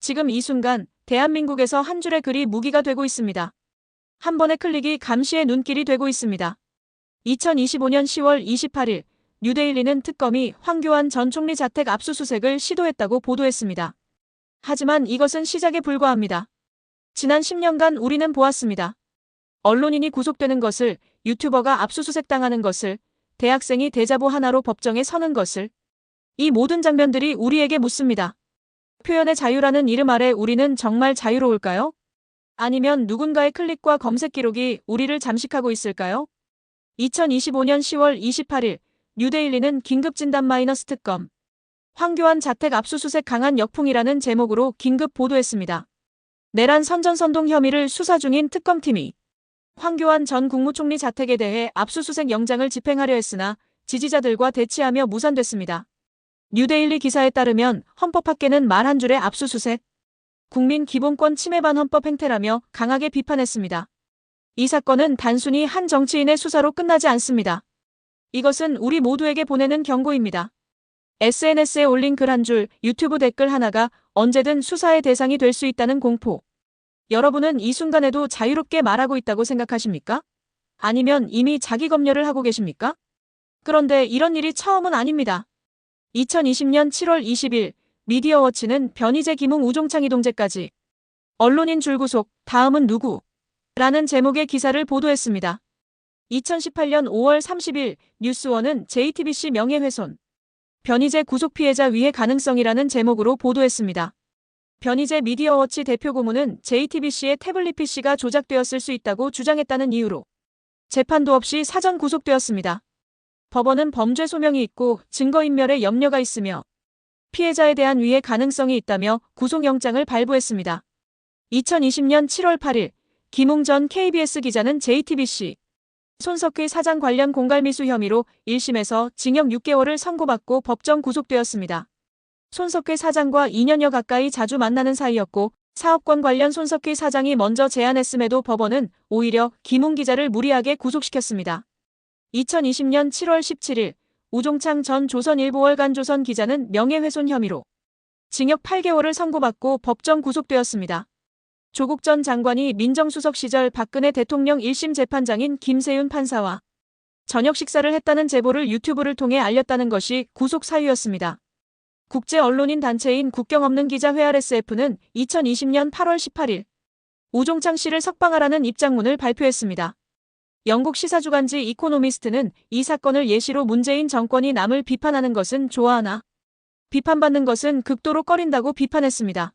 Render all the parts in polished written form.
지금 이 순간 대한민국에서 한 줄의 글이 무기가 되고 있습니다. 한 번의 클릭이 감시의 눈길이 되고 있습니다. 2025년 10월 28일 뉴데일리는 특검이 황교안 전 총리 자택 압수수색을 시도했다고 보도했습니다. 하지만 이것은 시작에 불과합니다. 지난 10년간 우리는 보았습니다. 언론인이 구속되는 것을, 유튜버가 압수수색당하는 것을, 대학생이 대자보 하나로 법정에 서는 것을. 이 모든 장면들이 우리에게 묻습니다. 표현의 자유라는 이름 아래 우리는 정말 자유로울까요? 아니면 누군가의 클릭과 검색 기록이 우리를 잠식하고 있을까요? 2025년 10월 28일 뉴데일리는 긴급진단 마이너스 특검 황교안 자택 압수수색 강한 역풍이라는 제목으로 긴급 보도했습니다. 내란 선전선동 혐의를 수사 중인 특검팀이 황교안 전 국무총리 자택에 대해 압수수색 영장을 집행하려 했으나 지지자들과 대치하며 무산됐습니다. 뉴데일리 기사에 따르면 헌법학계는 말 한 줄에 압수수색, 국민 기본권 침해반 헌법 행태라며 강하게 비판했습니다. 이 사건은 단순히 한 정치인의 수사로 끝나지 않습니다. 이것은 우리 모두에게 보내는 경고입니다. SNS에 올린 글 한 줄, 유튜브 댓글 하나가 언제든 수사의 대상이 될 수 있다는 공포. 여러분은 이 순간에도 자유롭게 말하고 있다고 생각하십니까? 아니면 이미 자기 검열을 하고 계십니까? 그런데 이런 일이 처음은 아닙니다. 2020년 7월 20일 미디어워치는 변희재, 김웅, 우종창 이동재까지 언론인 줄구속, 다음은 누구? 라는 제목의 기사를 보도했습니다. 2018년 5월 30일 뉴스원은 JTBC 명예훼손, 변희재 구속 피해자 위해 가능성이라는 제목으로 보도했습니다. 변희재 미디어워치 대표 고문은 JTBC의 태블릿 PC가 조작되었을 수 있다고 주장했다는 이유로 재판도 없이 사전 구속되었습니다. 법원은 범죄 소명이 있고 증거인멸에 염려가 있으며 피해자에 대한 위해 가능성이 있다며 구속영장을 발부했습니다. 2020년 7월 8일 김웅 전 KBS 기자는 JTBC 손석희 사장 관련 공갈미수 혐의로 1심에서 징역 6개월을 선고받고 법정 구속되었습니다. 손석희 사장과 2년여 가까이 자주 만나는 사이였고 사업권 관련 손석희 사장이 먼저 제안했음에도 법원은 오히려 김웅 기자를 무리하게 구속시켰습니다. 2020년 7월 17일 우종창 전 조선일보월간 조선 기자는 명예훼손 혐의로 징역 8개월을 선고받고 법정 구속되었습니다. 조국 전 장관이 민정수석 시절 박근혜 대통령 1심 재판장인 김세윤 판사와 저녁 식사를 했다는 제보를 유튜브를 통해 알렸다는 것이 구속 사유였습니다. 국제 언론인 단체인 국경없는 기자 회 RSF는 2020년 8월 18일 우종창 씨를 석방하라는 입장문을 발표했습니다. 영국 시사주간지 이코노미스트는 이 사건을 예시로 문재인 정권이 남을 비판하는 것은 좋아하나 비판받는 것은 극도로 꺼린다고 비판했습니다.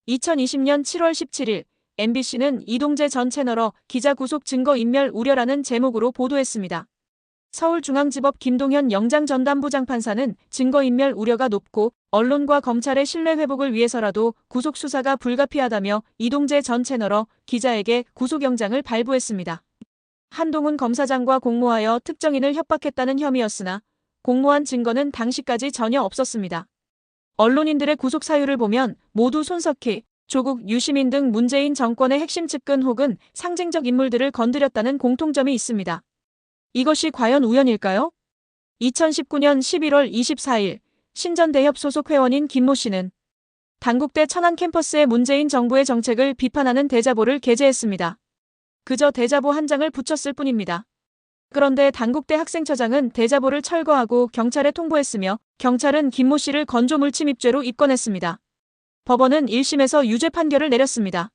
2020년 7월 17일 MBC는 이동재 전 채널러 기자 구속 증거인멸 우려라는 제목으로 보도했습니다. 서울중앙지법 김동현 영장전담부장판사는 증거인멸 우려가 높고 언론과 검찰의 신뢰 회복을 위해서라도 구속 수사가 불가피하다며 이동재 전 채널러 기자에게 구속영장을 발부했습니다. 한동훈 검사장과 공모하여 특정인을 협박했다는 혐의였으나 공모한 증거는 당시까지 전혀 없었습니다. 언론인들의 구속 사유를 보면 모두 손석희, 조국, 유시민 등 문재인 정권의 핵심 측근 혹은 상징적 인물들을 건드렸다는 공통점이 있습니다. 이것이 과연 우연일까요? 2019년 11월 24일 신전대협 소속 회원인 김모 씨는 단국대 천안 캠퍼스의 문재인 정부의 정책을 비판하는 대자보를 게재했습니다. 그저 대자보 한 장을 붙였을 뿐입니다. 그런데 단국대 학생처장은 대자보를 철거하고 경찰에 통보했으며 경찰은 김모 씨를 건조물 침입죄로 입건했습니다. 법원은 1심에서 유죄 판결을 내렸습니다.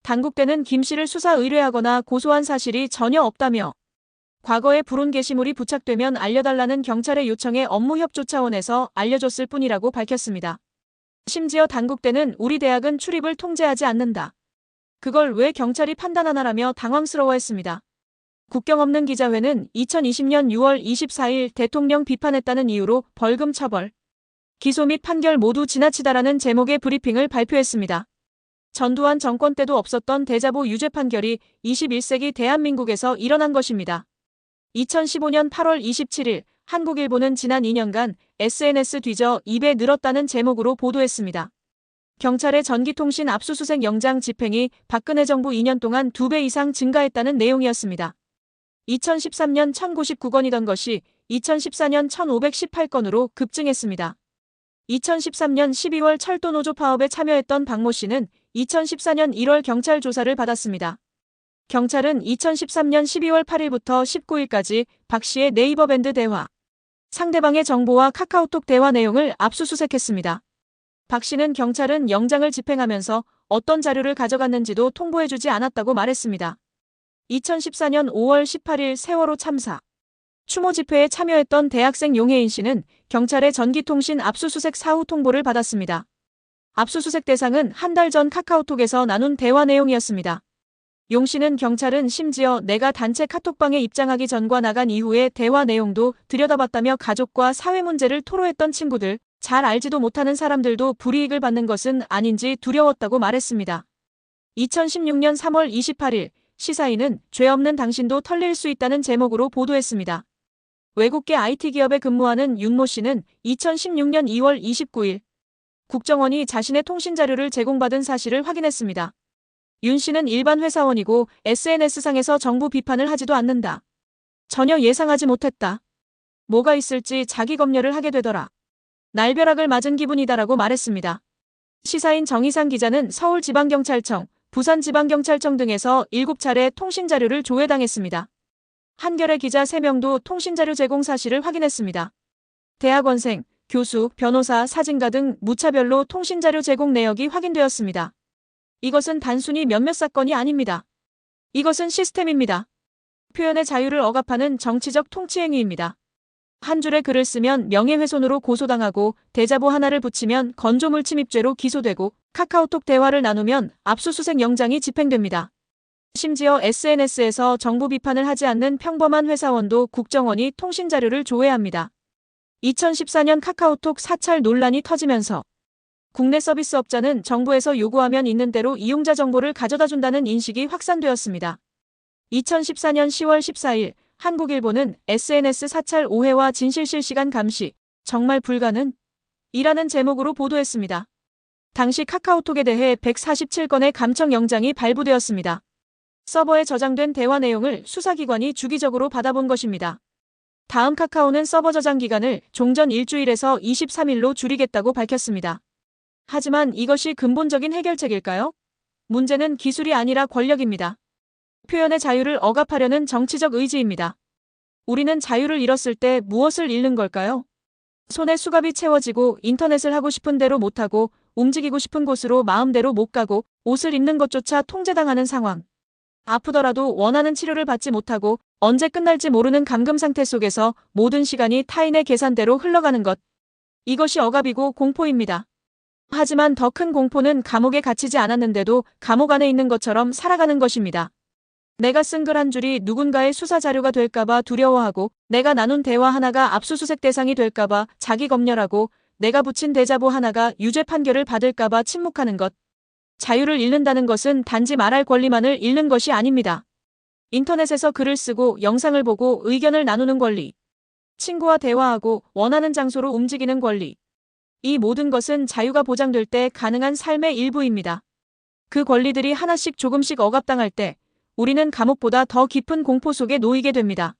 단국대는 김 씨를 수사 의뢰하거나 고소한 사실이 전혀 없다며 과거에 불온 게시물이 부착되면 알려달라는 경찰의 요청에 업무 협조 차원에서 알려줬을 뿐이라고 밝혔습니다. 심지어 단국대는 우리 대학은 출입을 통제하지 않는다. 그걸 왜 경찰이 판단하나라며 당황스러워했습니다. 국경없는 기자회는 2020년 6월 24일 대통령 비판했다는 이유로 벌금 처벌, 기소 및 판결 모두 지나치다라는 제목의 브리핑을 발표했습니다. 전두환 정권 때도 없었던 대자보 유죄 판결이 21세기 대한민국에서 일어난 것입니다. 2015년 8월 27일 한국일보는 지난 2년간 SNS 뒤져 2배 늘었다는 제목으로 보도했습니다. 경찰의 전기통신 압수수색 영장 집행이 박근혜 정부 2년 동안 2배 이상 증가했다는 내용이었습니다. 2013년 1099건이던 것이 2014년 1518건으로 급증했습니다. 2013년 12월 철도노조 파업에 참여했던 박모 씨는 2014년 1월 경찰 조사를 받았습니다. 경찰은 2013년 12월 8일부터 19일까지 박 씨의 네이버 밴드 대화, 상대방의 정보와 카카오톡 대화 내용을 압수수색했습니다. 박 씨는 경찰은 영장을 집행하면서 어떤 자료를 가져갔는지도 통보해주지 않았다고 말했습니다. 2014년 5월 18일 세월호 참사 추모 집회에 참여했던 대학생 용혜인 씨는 경찰의 전기통신 압수수색 사후 통보를 받았습니다. 압수수색 대상은 한 달 전 카카오톡에서 나눈 대화 내용이었습니다. 용 씨는 경찰은 심지어 내가 단체 카톡방에 입장하기 전과 나간 이후의 대화 내용도 들여다봤다며 가족과 사회 문제를 토로했던 친구들, 잘 알지도 못하는 사람들도 불이익을 받는 것은 아닌지 두려웠다고 말했습니다. 2016년 3월 28일 시사인은 죄 없는 당신도 털릴 수 있다는 제목으로 보도했습니다. 외국계 IT 기업에 근무하는 윤모 씨는 2016년 2월 29일 국정원이 자신의 통신 자료를 제공받은 사실을 확인했습니다. 윤 씨는 일반 회사원이고 SNS상에서 정부 비판을 하지도 않는다. 전혀 예상하지 못했다. 뭐가 있을지 자기 검열을 하게 되더라. 날벼락을 맞은 기분이다라고 말했습니다. 시사인 정희상 기자는 서울지방경찰청, 부산지방경찰청 등에서 7차례 통신자료를 조회당했습니다. 한겨레 기자 3명도 통신자료 제공 사실을 확인했습니다. 대학원생, 교수, 변호사, 사진가 등 무차별로 통신자료 제공 내역이 확인되었습니다. 이것은 단순히 몇몇 사건이 아닙니다. 이것은 시스템입니다. 표현의 자유를 억압하는 정치적 통치행위입니다. 한 줄의 글을 쓰면 명예훼손으로 고소당하고 대자보 하나를 붙이면 건조물 침입죄로 기소되고 카카오톡 대화를 나누면 압수수색 영장이 집행됩니다. 심지어 SNS에서 정부 비판을 하지 않는 평범한 회사원도 국정원이 통신자료를 조회합니다. 2014년 카카오톡 사찰 논란이 터지면서 국내 서비스업자는 정부에서 요구하면 있는 대로 이용자 정보를 가져다준다는 인식이 확산되었습니다. 2014년 10월 14일 한국일보는 SNS 사찰 오해와 진실 실시간 감시, 정말 불가능? 이라는 제목으로 보도했습니다. 당시 카카오톡에 대해 147건의 감청영장이 발부되었습니다. 서버에 저장된 대화 내용을 수사기관이 주기적으로 받아본 것입니다. 다음 카카오는 서버 저장 기간을 종전 일주일에서 23일로 줄이겠다고 밝혔습니다. 하지만 이것이 근본적인 해결책일까요? 문제는 기술이 아니라 권력입니다. 표현의 자유를 억압하려는 정치적 의지입니다. 우리는 자유를 잃었을 때 무엇을 잃는 걸까요? 손에 수갑이 채워지고 인터넷을 하고 싶은 대로 못하고 움직이고 싶은 곳으로 마음대로 못 가고 옷을 입는 것조차 통제당하는 상황. 아프더라도 원하는 치료를 받지 못하고 언제 끝날지 모르는 감금 상태 속에서 모든 시간이 타인의 계산대로 흘러가는 것. 이것이 억압이고 공포입니다. 하지만 더 큰 공포는 감옥에 갇히지 않았는데도 감옥 안에 있는 것처럼 살아가는 것입니다. 내가 쓴 글 한 줄이 누군가의 수사 자료가 될까봐 두려워하고 내가 나눈 대화 하나가 압수수색 대상이 될까봐 자기 검열하고 내가 붙인 대자보 하나가 유죄 판결을 받을까봐 침묵하는 것. 자유를 잃는다는 것은 단지 말할 권리만을 잃는 것이 아닙니다. 인터넷에서 글을 쓰고 영상을 보고 의견을 나누는 권리. 친구와 대화하고 원하는 장소로 움직이는 권리. 이 모든 것은 자유가 보장될 때 가능한 삶의 일부입니다. 그 권리들이 하나씩 조금씩 억압당할 때 우리는 감옥보다 더 깊은 공포 속에 놓이게 됩니다.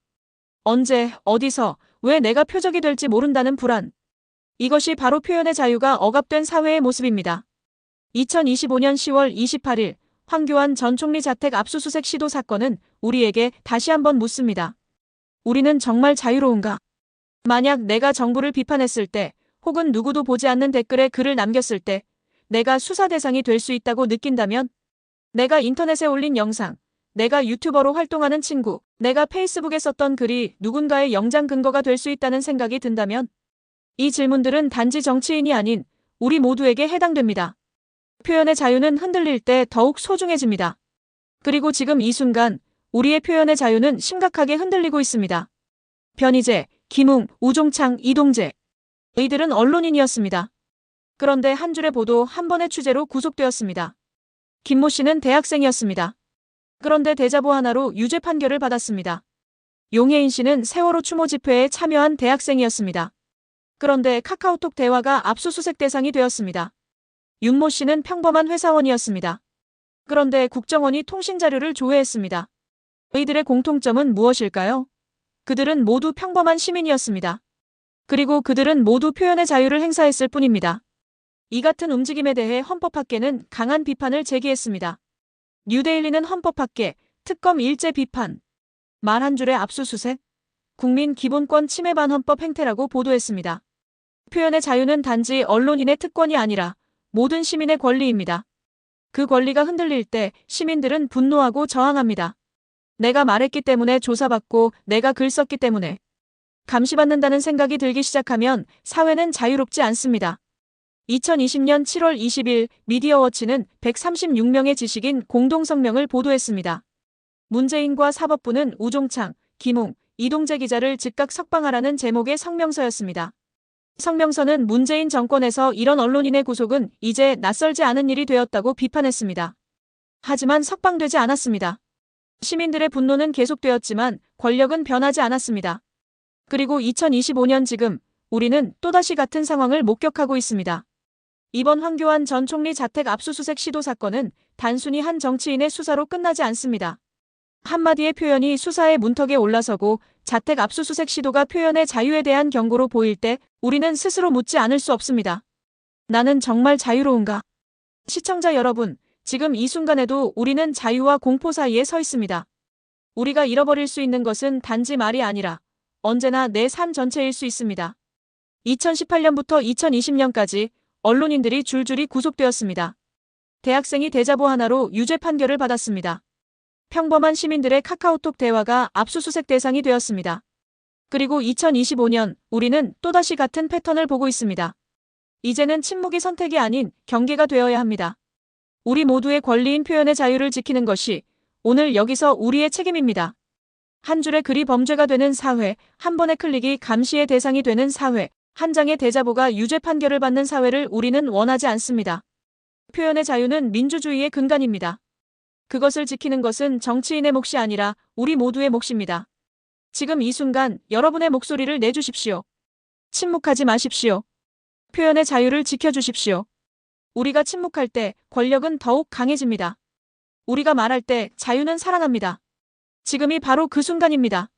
언제, 어디서, 왜 내가 표적이 될지 모른다는 불안. 이것이 바로 표현의 자유가 억압된 사회의 모습입니다. 2025년 10월 28일 황교안 전 총리 자택 압수수색 시도 사건은 우리에게 다시 한번 묻습니다. 우리는 정말 자유로운가? 만약 내가 정부를 비판했을 때 혹은 누구도 보지 않는 댓글에 글을 남겼을 때 내가 수사 대상이 될 수 있다고 느낀다면 내가 인터넷에 올린 영상, 내가 유튜버로 활동하는 친구, 내가 페이스북에 썼던 글이 누군가의 영장 근거가 될 수 있다는 생각이 든다면 이 질문들은 단지 정치인이 아닌 우리 모두에게 해당됩니다. 표현의 자유는 흔들릴 때 더욱 소중해집니다. 그리고 지금 이 순간 우리의 표현의 자유는 심각하게 흔들리고 있습니다. 변희재, 김웅, 우종창, 이동재. 이들은 언론인이었습니다. 그런데 한 줄의 보도 한 번의 취재로 구속되었습니다. 김모 씨는 대학생이었습니다. 그런데 대자보 하나로 유죄 판결을 받았습니다. 용혜인 씨는 세월호 추모 집회에 참여한 대학생이었습니다. 그런데 카카오톡 대화가 압수수색 대상이 되었습니다. 윤모 씨는 평범한 회사원이었습니다. 그런데 국정원이 통신자료를 조회했습니다. 이들의 공통점은 무엇일까요? 그들은 모두 평범한 시민이었습니다. 그리고 그들은 모두 표현의 자유를 행사했을 뿐입니다. 이 같은 움직임에 대해 헌법학계는 강한 비판을 제기했습니다. 뉴데일리는 헌법학계, 특검 일제 비판, 말 한 줄의 압수수색, 국민 기본권 침해 반헌법 행태라고 보도했습니다. 표현의 자유는 단지 언론인의 특권이 아니라 모든 시민의 권리입니다. 그 권리가 흔들릴 때 시민들은 분노하고 저항합니다. 내가 말했기 때문에 조사받고 내가 글 썼기 때문에 감시받는다는 생각이 들기 시작하면 사회는 자유롭지 않습니다. 2020년 7월 20일 미디어워치는 136명의 지식인 공동성명을 보도했습니다. 문재인과 사법부는 우종창, 김웅, 이동재 기자를 즉각 석방하라는 제목의 성명서였습니다. 성명서는 문재인 정권에서 이런 언론인의 구속은 이제 낯설지 않은 일이 되었다고 비판했습니다. 하지만 석방되지 않았습니다. 시민들의 분노는 계속되었지만 권력은 변하지 않았습니다. 그리고 2025년 지금 우리는 또다시 같은 상황을 목격하고 있습니다. 이번 황교안 전 총리 자택 압수수색 시도 사건은 단순히 한 정치인의 수사로 끝나지 않습니다. 한마디의 표현이 수사의 문턱에 올라서고 자택 압수수색 시도가 표현의 자유에 대한 경고로 보일 때 우리는 스스로 묻지 않을 수 없습니다. 나는 정말 자유로운가? 시청자 여러분, 지금 이 순간에도 우리는 자유와 공포 사이에 서 있습니다. 우리가 잃어버릴 수 있는 것은 단지 말이 아니라 언제나 내 삶 전체일 수 있습니다. 2018년부터 2020년까지 언론인들이 줄줄이 구속되었습니다. 대학생이 대자보 하나로 유죄 판결을 받았습니다. 평범한 시민들의 카카오톡 대화가 압수수색 대상이 되었습니다. 그리고 2025년 우리는 또다시 같은 패턴을 보고 있습니다. 이제는 침묵이 선택이 아닌 경계가 되어야 합니다. 우리 모두의 권리인 표현의 자유를 지키는 것이 오늘 여기서 우리의 책임입니다. 한 줄의 글이 범죄가 되는 사회, 한 번의 클릭이 감시의 대상이 되는 사회, 한 장의 대자보가 유죄 판결을 받는 사회를 우리는 원하지 않습니다. 표현의 자유는 민주주의의 근간입니다. 그것을 지키는 것은 정치인의 몫이 아니라 우리 모두의 몫입니다. 지금 이 순간 여러분의 목소리를 내주십시오. 침묵하지 마십시오. 표현의 자유를 지켜주십시오. 우리가 침묵할 때 권력은 더욱 강해집니다. 우리가 말할 때 자유는 살아납니다. 지금이 바로 그 순간입니다.